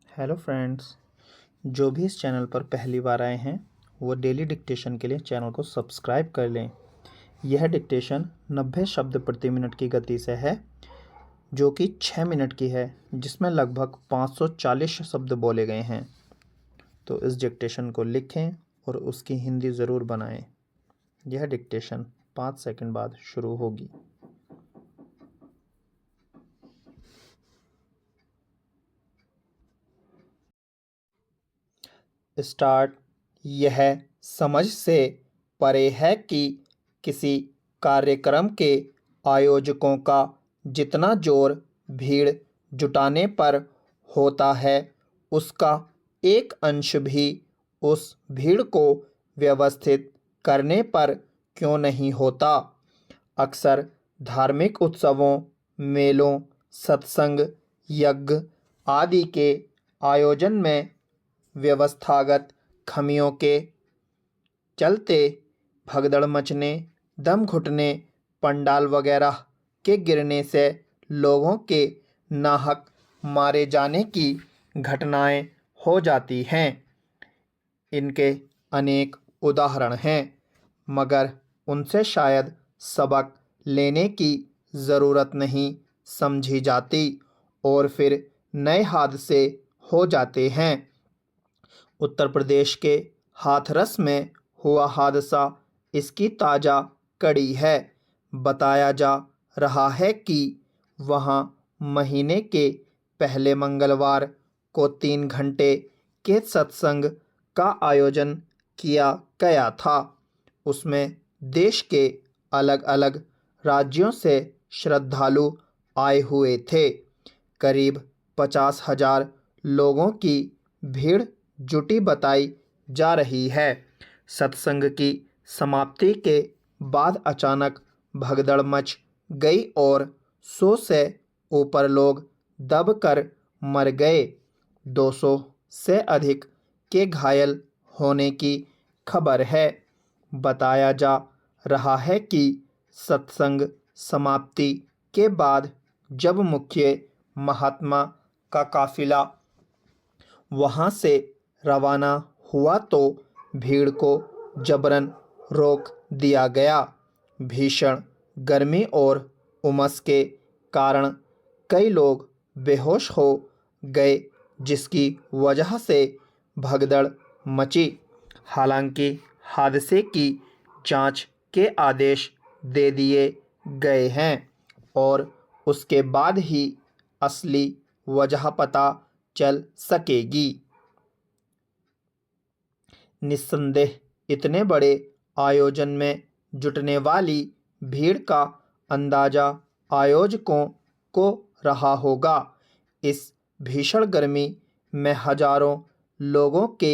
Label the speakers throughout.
Speaker 1: Hello friends, जो भी इस चैनल पर पहली बार आए हैं वो डेली डिक्टेशन के लिए चैनल को सब्सक्राइब कर लें। यह डिक्टेशन 90 शब्द प्रति मिनट की गति से है, जो कि 6 मिनट की है, जिसमें लगभग 540 शब्द बोले गए हैं। तो इस डिक्टेशन को लिखें और उसकी हिंदी ज़रूर बनाएं। यह डिक्टेशन 5 सेकंड बाद शुरू होगी। स्टार्ट। यह समझ से परे है कि किसी कार्यक्रम के आयोजकों का जितना जोर भीड़ जुटाने पर होता है, उसका एक अंश भी उस भीड़ को व्यवस्थित करने पर क्यों नहीं होता। अक्सर धार्मिक उत्सवों, मेलों, सत्संग, यज्ञ आदि के आयोजन में व्यवस्थागत खामियों के चलते भगदड़ मचने, दम घुटने, पंडाल वगैरह के गिरने से लोगों के नाहक मारे जाने की घटनाएं हो जाती हैं। इनके अनेक उदाहरण हैं, मगर उनसे शायद सबक लेने की ज़रूरत नहीं समझी जाती और फिर नए हादसे हो जाते हैं। उत्तर प्रदेश के हाथरस में हुआ हादसा इसकी ताज़ा कड़ी है। बताया जा रहा है कि वहां महीने के पहले मंगलवार को 3 घंटे के सत्संग का आयोजन किया गया था। उसमें देश के अलग अलग राज्यों से श्रद्धालु आए हुए थे। करीब 50,000 लोगों की भीड़ जुटी बताई जा रही है। सत्संग की समाप्ति के बाद अचानक भगदड़ मच गई और 100 से ऊपर लोग दबकर मर गए। 200 से अधिक के घायल होने की खबर है। बताया जा रहा है कि सत्संग समाप्ति के बाद जब मुख्य महात्मा का काफिला वहां से रवाना हुआ तो भीड़ को जबरन रोक दिया गया। भीषण गर्मी और उमस के कारण कई लोग बेहोश हो गए, जिसकी वजह से भगदड़ मची। हालांकि हादसे की जांच के आदेश दे दिए गए हैं और उसके बाद ही असली वजह पता चल सकेगी। निस्संदेह इतने बड़े आयोजन में जुटने वाली भीड़ का अंदाजा आयोजकों को रहा होगा। इस भीषण गर्मी में हजारों लोगों के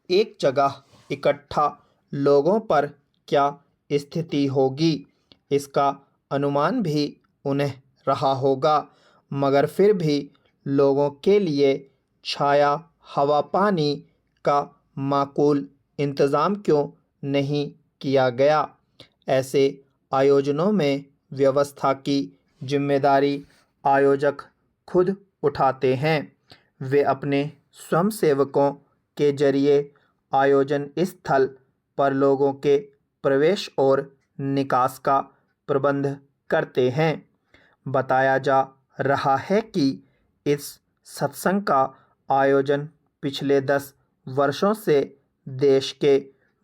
Speaker 1: एक जगह इकट्ठा लोगों पर क्या स्थिति होगी, इसका अनुमान भी उन्हें रहा होगा। मगर फिर भी लोगों के लिए छाया, हवा, पानी का माकूल इंतज़ाम क्यों नहीं किया गया। ऐसे आयोजनों में व्यवस्था की जिम्मेदारी आयोजक खुद उठाते हैं। वे अपने स्वयंसेवकों के जरिए आयोजन स्थल पर लोगों के प्रवेश और निकास का प्रबंध करते हैं। बताया जा रहा है कि इस सत्संग का आयोजन पिछले 10 वर्षों से देश के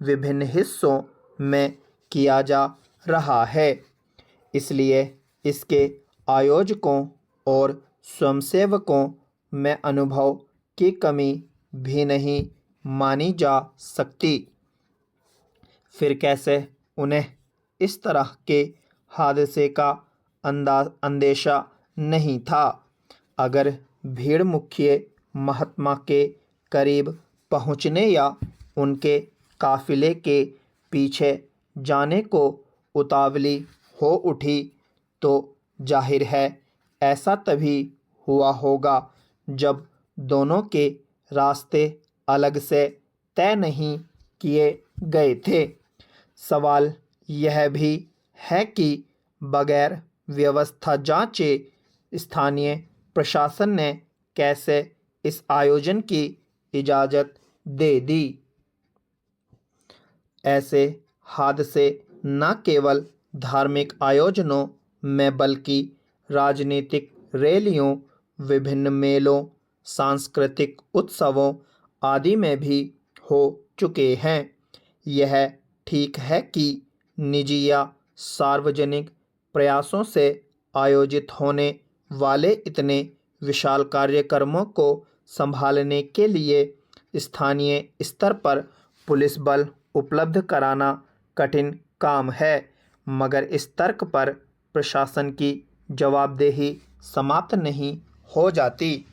Speaker 1: विभिन्न हिस्सों में किया जा रहा है। इसलिए इसके आयोजकों और स्वयंसेवकों में अनुभव की कमी भी नहीं मानी जा सकती। फिर कैसे उन्हें इस तरह के हादसे का अंदेशा नहीं था। अगर भीड़ मुख्य महात्मा के करीब पहुंचने या उनके काफिले के पीछे जाने को उतावली हो उठी तो जाहिर है ऐसा तभी हुआ होगा जब दोनों के रास्ते अलग से तय नहीं किए गए थे। सवाल यह भी है कि बगैर व्यवस्था जांचे स्थानीय प्रशासन ने कैसे इस आयोजन की इजाज़त दे दी। ऐसे हादसे न केवल धार्मिक आयोजनों में बल्कि राजनीतिक रैलियों, विभिन्न मेलों, सांस्कृतिक उत्सवों आदि में भी हो चुके हैं। यह ठीक है कि निजी या सार्वजनिक प्रयासों से आयोजित होने वाले इतने विशाल कार्यक्रमों को संभालने के लिए स्थानीय स्तर पर पुलिस बल उपलब्ध कराना कठिन काम है, मगर इस तर्क पर प्रशासन की जवाबदेही समाप्त नहीं हो जाती।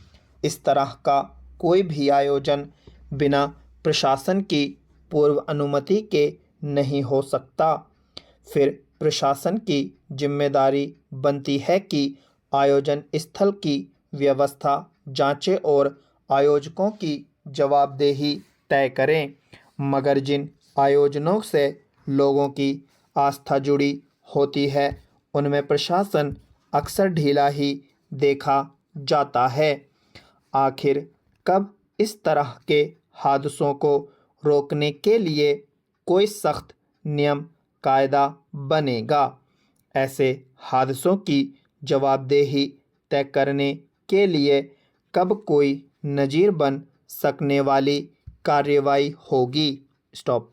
Speaker 1: इस तरह का कोई भी आयोजन बिना प्रशासन की पूर्व अनुमति के नहीं हो सकता। फिर प्रशासन की जिम्मेदारी बनती है कि आयोजन स्थल की व्यवस्था जांचे और आयोजकों की जवाबदेही तय करें। मगर जिन आयोजनों से लोगों की आस्था जुड़ी होती है, उनमें प्रशासन अक्सर ढीला ही देखा जाता है। आखिर कब इस तरह के हादसों को रोकने के लिए कोई सख्त नियम कायदा बनेगा? ऐसे हादसों की जवाबदेही तय करने के लिए कब कोई नज़ीर बन सकने वाली कार्रवाई होगी? स्टॉप।